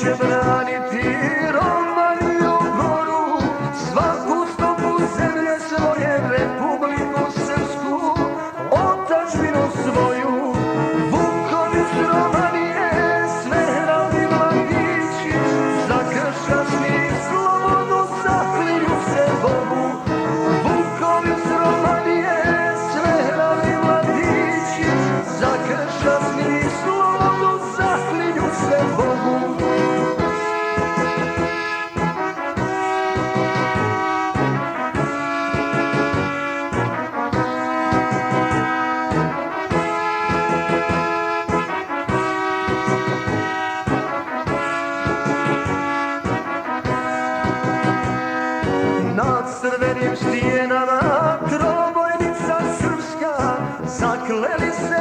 će braniti Romaniju goru, svaku stopu zemlje svoje, Republiku Srpsku, otadžbinu svoju. Vukovi s Romanije, sve radi mladići, za kršćanski slobodu zaklinju se Bogu. Vukovi s Romanije, sve radi mladići, za kršćanski slobodu zaklinju se Bogu. Na crvenim stijenama trobojnica srpska, zakleli se